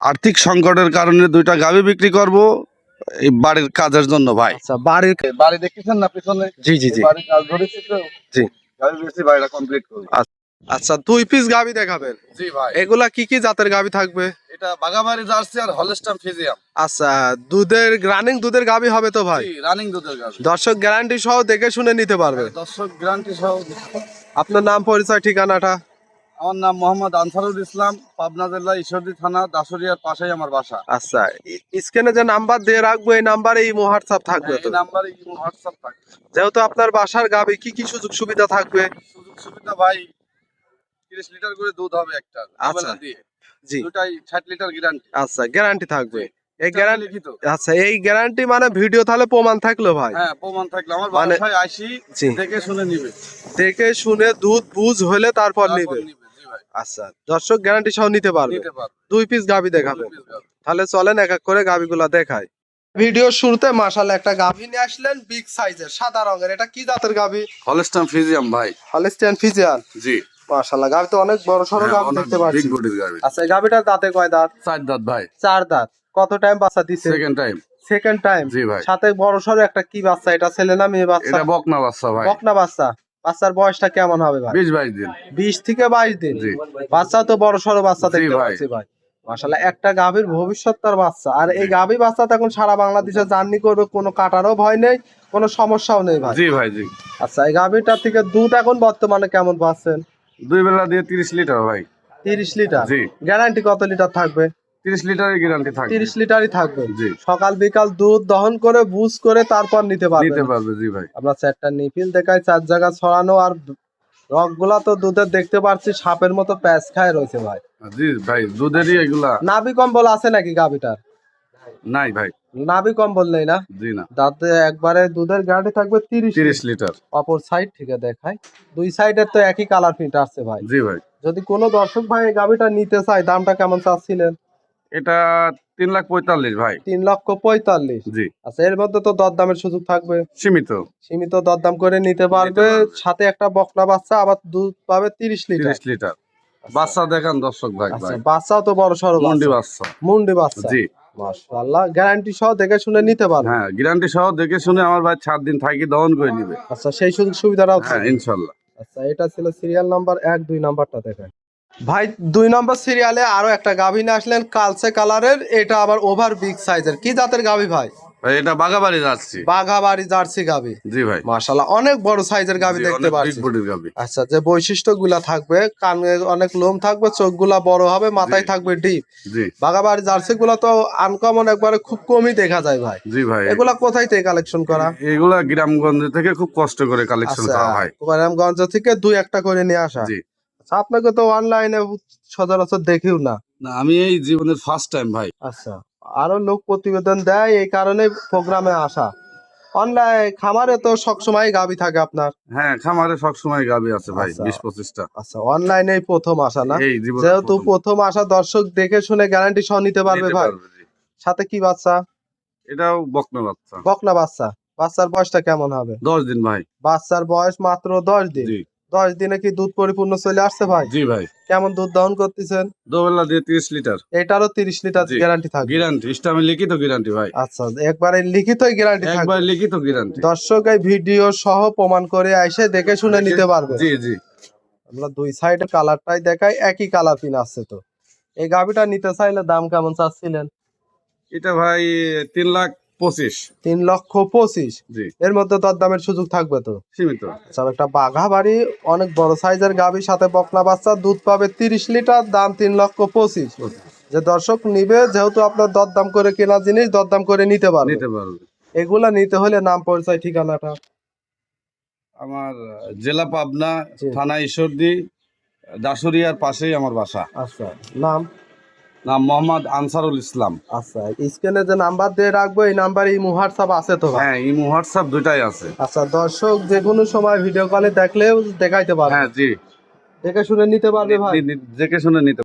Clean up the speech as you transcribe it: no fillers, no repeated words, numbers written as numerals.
আর্থিক সংকটের কারণে দুইটা গাভী বিক্রি করব এই বাড়ির কাজের জন্য ভাই। আচ্ছা, বাড়ির বাড়ি দেখতেছেন না পিছনে? জি জি জি বাড়ির কাজ ধরেছি তো, জি। গাভী বেশি বাড়িটা কমপ্লিট করব। আচ্ছা, 2 পিস গাভী দেখাবেন। জি ভাই, এগুলা কি কি জাতের গাভী থাকবে? এটা বাগাবাড়ি জার্সি আর হলস্টাইন ফ্রিজিয়ান। আচ্ছা, রানিং দুধের গাভী হবে তো ভাই? জি, রানিং দুধের গাভী। দর্শক গ্যারান্টি সহ দেখে শুনে নিতে পারবে। দর্শক গ্যারান্টি সহ। আপনার নাম, পরিচয়, ঠিকানাটা? আমার নাম মোহাম্মদ আনসারুল ইসলাম, পাবনা জেলা ঈশ্বরদী থানা, দাসুরিয়ার পাশেই আমার বাসা। আচ্ছা, স্ক্রিনে যে নাম্বার দিয়ে রাখবো এই নাম্বারে ইমো হোয়াটসঅ্যাপ থাকবে তো? এই নাম্বারে ইমো হোয়াটসঅ্যাপ থাকে। যেহেতু আপনার বাসার গাভী, কি কি সুযোগ সুবিধা থাকবে? সুযোগ সুবিধা ভাই, 30 লিটার করে দুধ হবে একটা আচ্ছা দিয়ে। জি। দুটাই 60 লিটার গ্যারান্টি। আচ্ছা, গ্যারান্টি থাকবে। এই এটা গ্যারান্টি লিখিত। আচ্ছা, এই গ্যারান্টি মানে ভিডিও তাহলে প্রমাণ থাকলো ভাই? হ্যাঁ, প্রমাণ থাকলে আমার মানে বাসায় আসি জি, দেখে শুনে নিবে। দেখে শুনে দুধ বুঝ হলে তারপর তারপর নিবে। নিবে। জি ভাই, আচ্ছা, দর্শক গ্যারান্টি সহ নিতে পারবে। নিতে পারবে। 2 পিস গাভী দেখাবে। দুই piece গাভী। তাহলে চলেন এক এক করে গাভীগুলা দেখাই। ভিডিও শুরুতে মাশাআল্লাহ একটা গাভী নিয়ে আসলেন, বিগ সাইজের সাদা রঙের। এটা কি জাতের গাভী? হলস্টাইন ফ্রিজিয়ান ভাই। Holstein Friesian. জি, মাশাআল্লাহ, গাভী তো অনেক বড় সরো হ্যাঁ, গাভী অনেক দেখতে বিগ পাচ্ছি। বডির গাভী। আচ্ছা, এই গাভীটার দাঁতে কয় দাঁত? 4 দাঁত ভাই। 4 দাঁত। কত টাইম বাচ্চা দিছে? Second time. Second time. জি ভাই। সাথে বড় সরো একটা কি বাচ্চা? এটা ছেলে না মেয়ে বাচ্চা? এটা বকনা বাচ্চা ভাই। বকনা বাচ্চা। বাচ্চার বয়সটা কেমন হবে ভাই? 20-22 দিন। 20 থেকে 22 দিন। জি। বাচ্চা তো বড় সরো বাচ্চা জি দেখতে ভাই। পাচ্ছি ভাই। মাশাআল্লাহ, একটা গাভীর ভবিষ্যৎ তার বাচ্চা। আর এই গাভী বাচ্চা তো এখন সারা বাংলাদেশে জার্নি করবে, কোনো কাটারও ভয় নেই, কোনো সমস্যাও নেই ভাই। জি ভাই, জি। আচ্ছা, এই গাভীটার থেকে দুধ এখন বর্তমানে কেমন পাচ্ছেন? 2 বেলা দিয়ে 30 লিটার ভাই। 30 লিটার। জি। গ্যারান্টি কত লিটার থাকবে? 30 লিটারের গ্যারান্টি থাকবে। 30 লিটারই থাকবে। জি। সকাল বিকাল দুধ দহন করে বুঝ করে তারপর নিতে পারবে। নিতে পারবে, জি ভাই। আমরা 4টা নিপিল দেখাই, 4 জায়গা ছড়ানো, আর রগগুলা তো দুধের দেখতে পাচ্ছি সাপের মতো প্যাঁচ খায় রয়েছে ভাই। জি ভাই, দুধেরই এগুলা। নাভি কম্বল আছে নাকি গাভীটার? নাই ভাই। নাভি কম্বল নেই না? জি না। দাঁতে একবারে দুধের গ্যারান্টি থাকবে 30 30 লিটার। অপর সাইড থেকে দেখাই, দুই সাইডের তো একই কালার প্রিন্ট আসছে ভাই। জি ভাই। যদি কোনো দর্শক ভাই এই গাভীটা নিতে চায়, দামটা কেমন চাচ্ছিলেন? এটা 3,45,000 ভাই। 3,45,000। জি। আচ্ছা, এর মধ্যে তো দরদামের সুযোগ থাকবে? সীমিত। সীমিত দরদাম করে নিতে পারবে। সাথে একটা বকনা বাচ্চা, আবার দুধ পাবে 30 লিটার। 30 লিটার। বাচ্চা দেখান দর্শক ভাই। আচ্ছা, ভাই বাচ্চাও তো বড় সরো মুন্ডি বাচ্চা। বাচ্চা। মুন্ডি বাচ্চা। জি। মাশাআল্লাহ, গ্যারান্টি সহ দেখে শুনে নিতে পারবে। হ্যাঁ, গ্যারান্টি সহ দেখে শুনে আমার ভাই 7 দিন থাকি দহন করে নিবে। আচ্ছা, সেই সুযোগ সুবিধাটাও হ্যাঁ, থাকবে। ইনশাআল্লাহ। আচ্ছা, এটা ছিল সিরিয়াল নাম্বার 1, 2 নাম্বারটা দেখেন ভাই। 2 নম্বর সিরিয়ালে আরো একটা গাভী নিয়ে আসলেন, কালচে কালারের। এটা আবার ওভার বিগ সাইজের। কি জাতের গাভী ভাই? ভাই এটা বাগাবাড়ি যাচ্ছি। বাঘাবাড়ি জার্সি গাভী। জি ভাই। মাশাআল্লাহ, অনেক বড় সাইজের গাভী জি, দেখতে অনেক বিগ পাচ্ছি। বডির গাভী। আচ্ছা, যে বৈশিষ্ট্যগুলা থাকবে, কানে অনেক লোম থাকবে, চোখগুলা বড় হবে, মাথায় জি। থাকবে ডিপ। জি। বাঘাবাড়ি জার্সি গুলা তো আনকমন, একবারে খুব কমই দেখা যায় ভাই। জি ভাই। এগুলা কোথায় থেকে কালেকশন করা? এগুলা গ্রামগঞ্জ থেকে খুব কষ্ট করে কালেকশন আচ্ছা, করা হয়। গ্রামগঞ্জ থেকে 2-1টা করে নিয়ে আসা। জি। আচ্ছা, আপনাকে তো অনলাইনে সচরাচর দেখিও না। না, আমি এই জীবনের ফার্স্ট টাইম ভাই। আচ্ছা, আরো লোক প্রতিবেদন দেয়, এই কারণে প্রোগ্রামে আসা। অনলাইন খামারে তো সবসময় গাভী থাকে আপনার? হ্যাঁ, খামারে সবসময় গাভী আছে ভাই, আচ্ছা। 20-25টা। আচ্ছা, অনলাইনে প্রথম আসা না? এই জীবনে যেহেতু প্রথম আসা, দর্শক দেখে শুনে গ্যারান্টি সহ নিতে পারবে নিতে ভাই। পারবে, জি। সাথে কি বাচ্চা? এটাও বকনা বাচ্চা। বকনা বাচ্চা। বাচ্চার বয়সটা কেমন হবে? 10 দিন ভাই। বাচ্চার বয়স মাত্র 10 দিন। জি। 10 দিনে কি দুধ পরিপূর্ণ চলে আসছে ভাই? জি ভাই। কেমন দুধ দহন করতেছেন? দোবেলা দিয়ে 30 লিটার। এটারও 30 লিটার জি। গ্যারান্টি থাকবে। গ্যারান্টি, ইসলামে লিখিত গ্যারান্টি ভাই। আচ্ছা, একবারে লিখিতই গ্যারান্টি থাকবে। একবার লিখিত গ্যারান্টি। দর্শক এই ভিডিও সহ প্রমাণ করে এসে দেখে শুনে নিতে পারবে। জি জি। আমরা দুই সাইডের কালারটাই দেখাই, একই কালার পিন আছে তো। এই গাভীটা নিতে চাইলে দাম কেমন চাচ্ছিলেন? এটা ভাই 3,25,000। 3,25,000। জি। এর মধ্যে দরদামের সুযোগ থাকবে তো? সীমিত। আচ্ছা, একটা বাঘাবাড়ি অনেক বড় সাইজের গাভী, সাথে বকনা বাচ্চা, দুধ পাবে 30 লিটার, দাম 3,25,000। যে দর্শক নিবে, যেহেতু আপনার দরদাম করে কেনা জিনিস, দরদাম করে নিতে পারবে। নিতে পারবে। এগুলা নিতে হলে নাম, পরিচয়, ঠিকানাটা? আমার জেলা পাবনা, জি। থানা ঈশ্বরদী, দাসুরিয়ার পাশেই আমার বাসা। আচ্ছা, নাম? নাম মোহাম্মদ আনসারুল ইসলাম। আচ্ছা, স্ক্রিনে যে নাম্বার দিয়ে রাখবো, এই নাম্বারে ইমো হোয়াটসঅ্যাপ আছে তো ভাই? হ্যাঁ, ইমো হোয়াটসঅ্যাপ দুটাই আছে। আচ্ছা, দর্শক যে কোনো সময় ভিডিও কলে দেখলেও দেখাইতে পারবে। হ্যাঁ জি। দেখে শুনে নিতে পারবে ভাই। দেখে শুনে নিতে